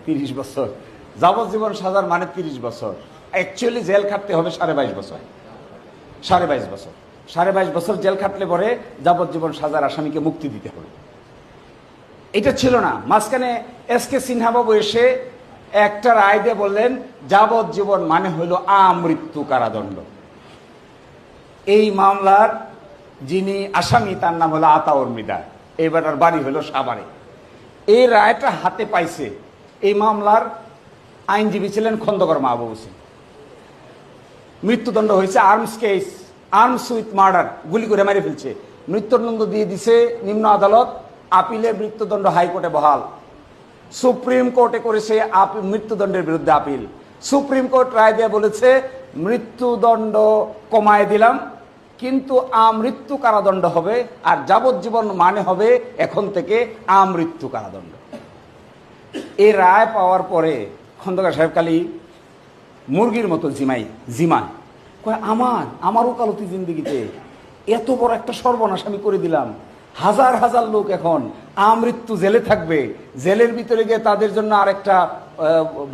30 বছর। যাবজ্জীবন সাজার মানে 30 বছর। অ্যাকচুয়ালি জেল খাটতে হবে 22.5 বছর। 22.5 বছর। 22.5 বছর জেল খাটলে পরে যাবজ্জীবন সাজার আসামিকে মুক্তি দিতে হবে। এটা ছিল না। মাঝখানে এসকে সিনহা বাবু এসে একটা রায় দিয়ে বললেন যাবজ্জীবন মানে হইল আমৃত্যু কারাদণ্ড। এই মামলার যিনি আসামি তার নাম হলো আতাউর মৃদা, এবার বাড়ি হলো সাভারে। এই রায়টা হাতে পাইছে এই মামলার আইনজীবী ছিলেন খন্দকার মাহবুব হোসেন। মৃত্যুদণ্ড হয়েছে arms case, arms with murder, গুলি করে মেরে ফেলছে। মৃত্যুদণ্ড দিয়ে দিছে নিম্ন আদালত, আপিলে মৃত্যুদণ্ড হাইকোর্টে বহাল। সুপ্রিম কোর্টে করেছে মৃত্যুদণ্ডের বিরুদ্ধে আপিল। সুপ্রিম কোর্ট রায় দিয়ে বলেছে মৃত্যুদণ্ড কমায় দিলাম, কিন্তু আমৃত্যু কারাদণ্ড হবে, আর যাবজ্জীবন মানে হবে এখন থেকে আমৃত্যু কারাদণ্ড। এই রায় পাওয়ার পরে খন্দকার সাহেব খালি মুরগির মতো জিমায় কয় আমার ওকালতি জিন্দিগিতে এত বড় একটা সর্বনাশ আমি করে দিলাম। হাজার হাজার লোক এখন আমৃত্যু জেলে থাকবে, জেলের ভিতরে গিয়ে তাদের জন্য আরেকটা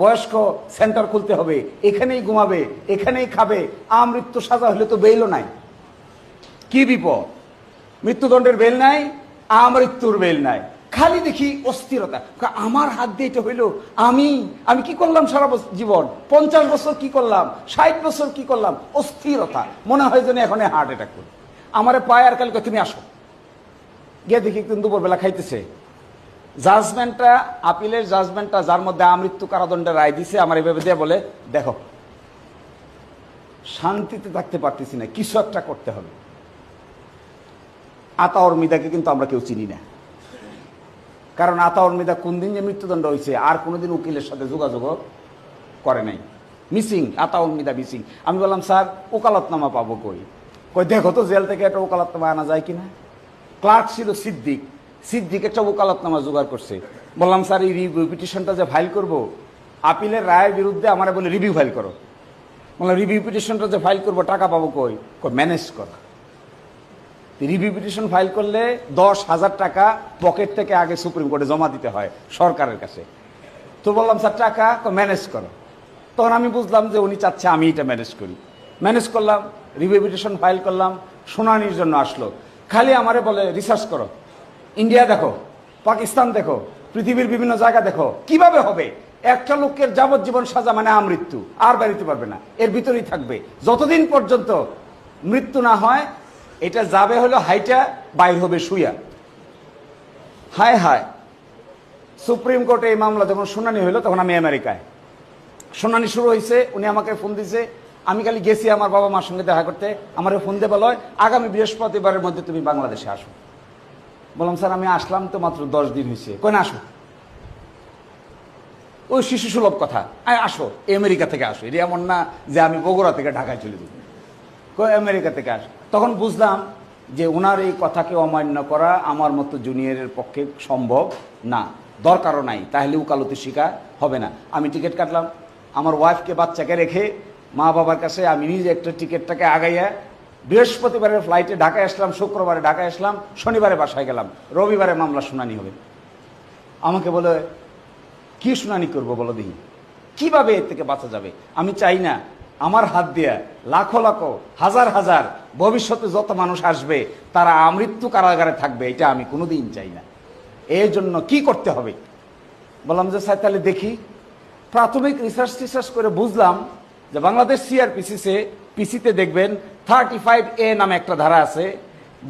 বয়স্ক সেন্টার খুলতে হবে, এখানেই ঘুমাবে, এখানেই খাবে। আমৃত্যু সাজা হলে তো বেইলও নাই, কি বিপদ! মৃত্যুদণ্ডের বেল নাই, আমৃত্যুর বেল নাই। খালি দেখি অস্থিরতা, আমার হাত দিয়ে এটা হইল, আমি কি করলাম সারা জীবন, 50 বছর কি করলাম, 60 বছর কি করলাম, অস্থিরতা। মনে হয় যেন এখন হার্ট অ্যাটাক করবে। আমারে পায় আর কালকে তুমি আসো, গিয়ে দেখি কিন্তু দুপুরবেলা খাইতেছে। জাজমেন্টটা, আপিলের জাজমেন্টটা, যার মধ্যে আমৃত্যু কারাদণ্ডের রায় দিছে, আমার এভাবে দিয়ে বলে দেখো শান্তিতে থাকতে পারতেছি না, কিছু একটা করতে হবে। আতাউর মৃদাকে কিন্তু আমরা কেউ চিনি না, কারণ আতাউর মৃদা কোন দিন যে মৃত্যুদণ্ড হয়েছে আর কোনোদিন উকিলের সাথে যোগাযোগ করে নাই। Missing, Ataur Mrida missing. আমি বললাম স্যার ওকালতনামা পাবো কই? দেখো তো জেল থেকে একটা ওকালতনামা আনা যায় কিনা। ক্লার্ক ছিল সিদ্দিক একটা ওকালতনামা জোগাড় করছে। বললাম স্যার এই রিভিউ পিটিশনটা যে ফাইল করবো, আপিলের রায়ের বিরুদ্ধে আমার বলে রিভিউ ফাইল করো। বললাম রিভিউ পিটিশনটা যে ফাইল করবো টাকা পাবো কই? ম্যানেজ করো। রিভিউ পিটিশন ফাইল করলে 10,000 টাকা পকেট থেকে আগে সুপ্রিম কোর্টে জমা দিতে হয় সরকারের কাছে। তো বললাম স্যার টাকা, ম্যানেজ করো। তখন আমি বুঝলাম যে উনি চাচ্ছে আমি এটা ম্যানেজ করি। ম্যানেজ করলাম, রিভিউ পিটিশন ফাইল করলাম, শুনানির জন্য আসলো। খালি আমারে বলে রিসার্চ করো, ইন্ডিয়া দেখো, পাকিস্তান দেখো, পৃথিবীর বিভিন্ন জায়গা দেখো, কিভাবে হবে একটা লোকের যাবজ্জীবন সাজা মানে আমৃত্যু, আর বেরোতে পারবে না, এর ভিতরেই থাকবে যতদিন পর্যন্ত মৃত্যু না হয়। এটা যাবে হলো হাইটা, বাইর হবে শুয়া। হায় হায়, সুপ্রিম কোর্টে এই মামলা যখন শুনানি হইলো তখন আমি আমেরিকায়। শুনানি শুরু হয়েছে, উনি আমাকে ফোন দিছে। আমি খালি গেছি আমার বাবা মার সঙ্গে দেখা করতে। আমার ফোন দিয়ে বলো আগামী বৃহস্পতিবারের মধ্যে তুমি বাংলাদেশে আসো। বললাম স্যার আমি আসলাম তো মাত্র 10 দিন হয়েছে। কই না আসো, ওই শিশু সুলভ কথা, আসো আমেরিকা থেকে আসো। এটা এমন না যে আমি বগুড়া থেকে ঢাকায় চলে যাব, কই আমেরিকা থেকে আসো। তখন বুঝলাম যে ওনার এই কথাকে অমান্য করা আমার মতো জুনিয়রের পক্ষে সম্ভব না, দরকারও নাই, তাহলে উকালতি শিকার হবে না। আমি টিকিট কাটলাম, আমার ওয়াইফকে বাচ্চাকে রেখে মা বাবার কাছে আমি নিজে একটা টিকিটটাকে আগাইয়া বৃহস্পতিবারের ফ্লাইটে ঢাকায় আসলাম, শুক্রবারে ঢাকায় আসলাম, শনিবারে বাসায় গেলাম, রবিবারে মামলা শুনানি হবে। আমাকে বলে কি শুনানি করবো বলো দেখি, কিভাবে এর থেকে বাঁচা যাবে? আমি চাই না আমার হাত দিয়ে লাখো লাখো হাজার হাজার ভবিষ্যতে যত মানুষ আসবে তারা আমৃত্যু কারাগারে থাকবে, এটা আমি কোনোদিন চাই না। এর জন্য কি করতে হবে? বললাম যে স্যার তাহলে দেখি। প্রাথমিক রিসার্চ করে বুঝলাম যে বাংলাদেশ পিসিতে দেখবেন 35A নামে একটা ধারা আছে,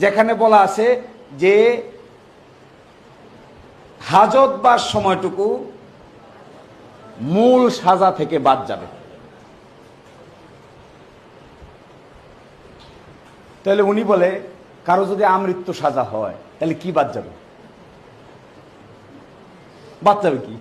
যেখানে বলা আছে যে হাজতবাস সময়টুকু মূল সাজা থেকে বাদ যাবে। তাহলে উনি বলে কারো যদি আমৃত্যু সাজা হয় তাহলে কি বাদ যাবে? বাদ যাবে কি?